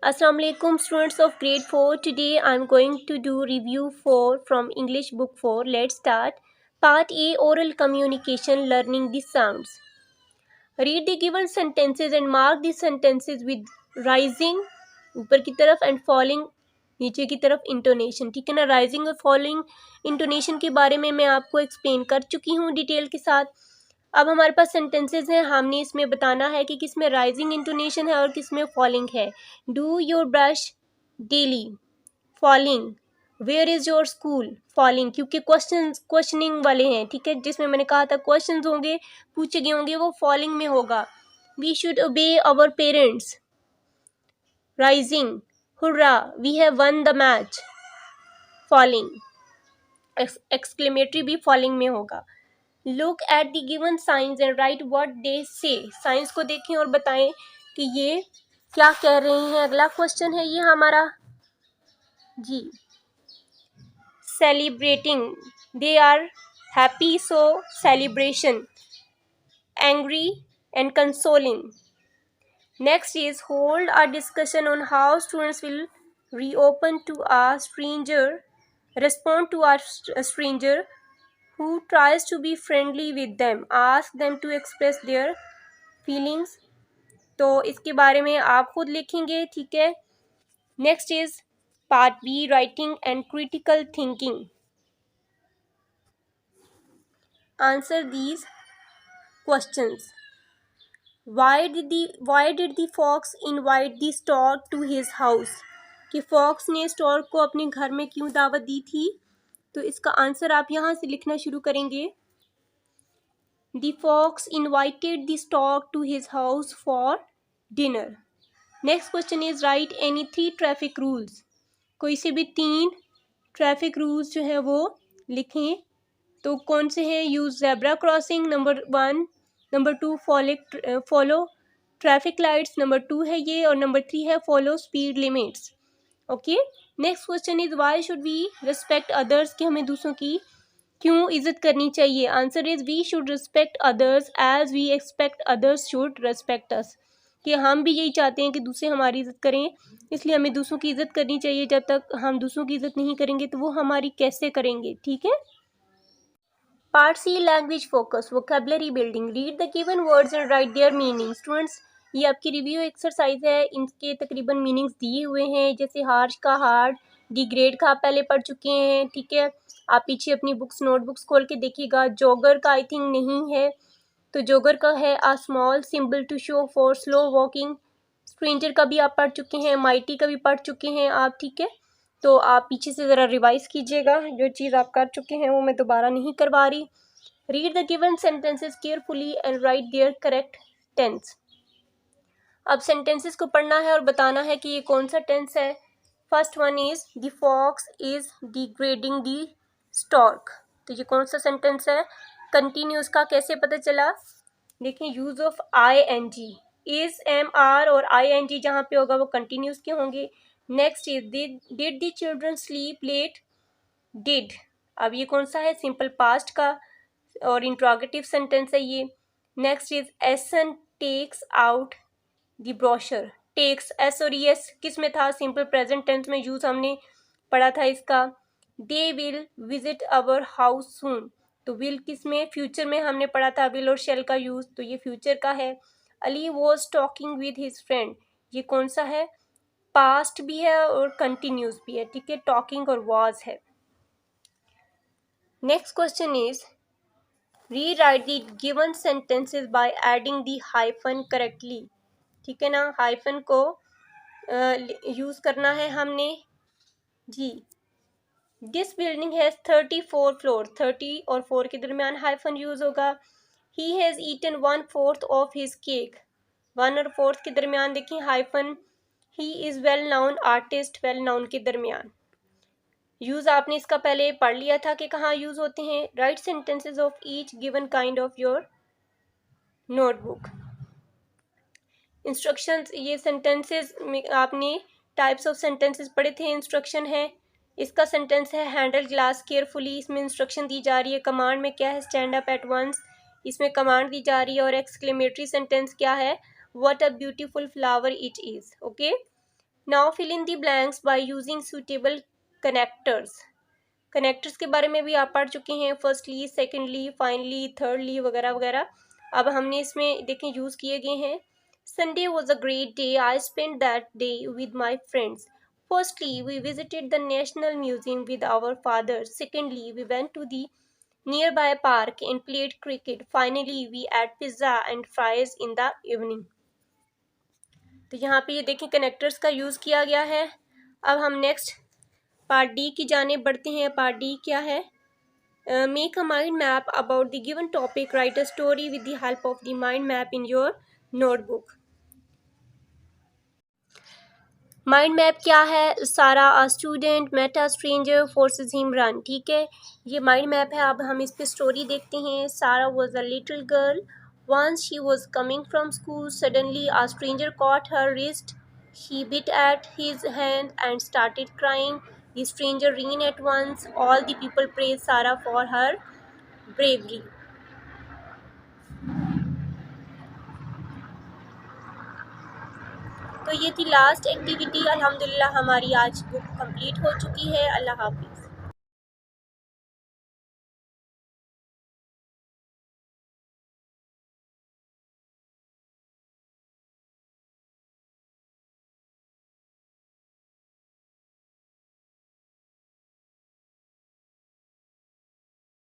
Assalamu alaikum students of grade 4. Today I am going to do review 4 from English book 4. Let's start. Part A, oral communication, learning the sounds. Read the given sentences and mark the sentences with rising ऊपर की तरफ and falling नीचे की तरफ intonation. ठीक है ना. Rising और फॉलोइंग इंटोनेशन के बारे में मैं आपको एक्सप्लेन कर चुकी हूँ डिटेल के साथ. अब हमारे पास सेंटेंसेस हैं, हमने इसमें बताना है कि किस में राइजिंग इंटोनेशन है और किस में फॉलिंग है. Do your brush daily, falling. Where is your school, falling, क्योंकि क्वेश्चनिंग वाले हैं. ठीक है, जिसमें मैंने कहा था क्वेश्चंस होंगे, पूछे गए होंगे, वो फॉलिंग में होगा. We should obey our parents, rising. Hurrah, we have won the match, falling. Exclamatory भी फॉलिंग में होगा. Look at the given science and write what they say. Science को देखें और बताएं कि ये क्या कह रहे हैं. अगला क्वेश्चन है ये हमारा जी. Celebrating, they are happy, so celebration. Angry and consoling. Next is hold a discussion on how students will reopen to a stranger, respond to a stranger who tries to be friendly with them. Ask them to express their feelings. तो इसके बारे में आप खुद लिखेंगे. ठीक है. Next is part B, writing and critical thinking. Answer these questions. Why did the fox invite the stork to his house? कि फॉक्स ने स्टॉर्क को अपने घर में क्यों दावत दी थी. तो इसका आंसर आप यहाँ से लिखना शुरू करेंगे. The fox invited the stork to his house for dinner. Next question is write any 3 traffic rules. कोई से भी 3 ट्रैफिक रूल्स जो है वो लिखें. तो कौन से हैं. Use zebra crossing, number 1. Number 2 follow traffic lights, number 2 है ये. और नंबर 3 है follow speed limits. Okay. Next question is why should we respect others. कि हमें दूसरों की क्यों इज्जत करनी चाहिए. Answer is we should respect others as we expect others should respect us. कि हम भी यही चाहते हैं कि दूसरे हमारी इज्जत करें, इसलिए हमें दूसरों की इज्जत करनी चाहिए. जब तक हम दूसरों की इज्जत नहीं करेंगे तो वो हमारी कैसे करेंगे. ठीक है. Part C, language focus, vocabulary building. Read the given words and write their meaning. Students, ये आपकी रिव्यू एक्सरसाइज है. इनके तकरीबन मीनिंग्स दिए हुए हैं. जैसे हार्श का हार्ड, डिग्रेड का आप पहले पढ़ चुके हैं. ठीक है. आप पीछे अपनी बुक्स नोटबुक्स खोल के देखिएगा. जोगर का आई थिंक नहीं है, तो जोगर का है a small symbol to show for slow walking. Stranger का भी आप पढ़ चुके हैं. माइटी का भी पढ़ चुके हैं आप. ठीक है. तो आप पीछे से ज़रा रिवाइज कीजिएगा. जो चीज़ आप कर चुके हैं वो मैं दोबारा नहीं करवा रही. Read the given sentences carefully and write their correct tense. अब सेंटेंसेस को पढ़ना है और बताना है कि ये कौन सा टेंस है. First one is the fox is degrading the stork. तो ये कौन सा सेंटेंस है. कंटिन्यूस का कैसे पता चला. देखिए use of I N G. Is, am, are और आई एन जी जहाँ पे होगा वो कंटिन्यूस के होंगे. Next is did the children sleep late. Did, अब ये कौन सा है. सिंपल पास्ट का और इंट्रोगेटिव सेंटेंस है ये. Next is Ason takes out the brochure. Takes, s और एस किस में था. सिंपल प्रेजेंट टेंस में यूज हमने पढ़ा था इसका. They will visit our house soon. तो विल किस में, फ्यूचर में हमने पढ़ा था विल और शेल का यूज, तो ये फ्यूचर का है. Ali was talking with his friend. ये कौन सा है. पास्ट भी है और कंटिन्यूस भी है. ठीक है. टॉकिंग और वॉज है. Next question is rewrite the given sentences by adding the hyphen correctly. ठीक है ना. हाइफन को यूज करना है हमने जी. This building has 34 floor. 30 और 4 के दरमियान हाइफन यूज होगा. He has eaten 1/4 of his cake. 1 और 4 के दरमियान देखिए hyphen. He is well known artist, well known के दरमियान. यूज आपने इसका पहले पढ़ लिया था कि कहाँ यूज होते हैं. Write sentences of each given kind of your notebook. Instructions, ये सेंटेंसेस आपने टाइप्स ऑफ सेंटेंसेस पढ़े थे. इंस्ट्रक्शन है. इसका सेंटेंस है हैंडल ग्लास केयरफुली. इसमें इंस्ट्रक्शन दी जा रही है. कमांड में क्या है. Stand up at once. इसमें कमांड दी जा रही है. और एक्सक्लेमेटरी सेंटेंस क्या है. What a beautiful flower it is. Okay. Now fill in the blanks by using suitable connectors. Connectors के बारे में भी आप पढ़ चुके हैं, फर्स्टली, सेकेंडली, फाइनली, थर्डली वगैरह वगैरह। अब हमने इसमें देखें यूज़ किए गए हैं। Sunday was a great day, I spend that day with my friends. Firstly we visited the national museum with our father. Secondly we went to the nearby park and played cricket. Finally, we ate pizza and fries in the evening. तो यहाँ पे ये देखें connectors का use किया गया है। अब हम नेक्स्ट पार्ट डी की जाने बढ़ते हैं। पार्ट डी क्या है? Make a mind map about the given topic, write a story with the help of the mind map in your notebook. Mind map क्या है? Sara a student met a stranger forces him run. ठीक है, ये mind map है। अब हम इस पे स्टोरी देखते हैं। सारा was a little girl, once she was coming from school, suddenly a stranger caught her wrist. He bit at his hand and started crying. The stranger ran at once. All the people praised Sarah for her bravery. तो ये थी last activity. अल्हम्दुलिल्लाह हमारी आज book complete हो चुकी है। अल्लाह हाफिज़।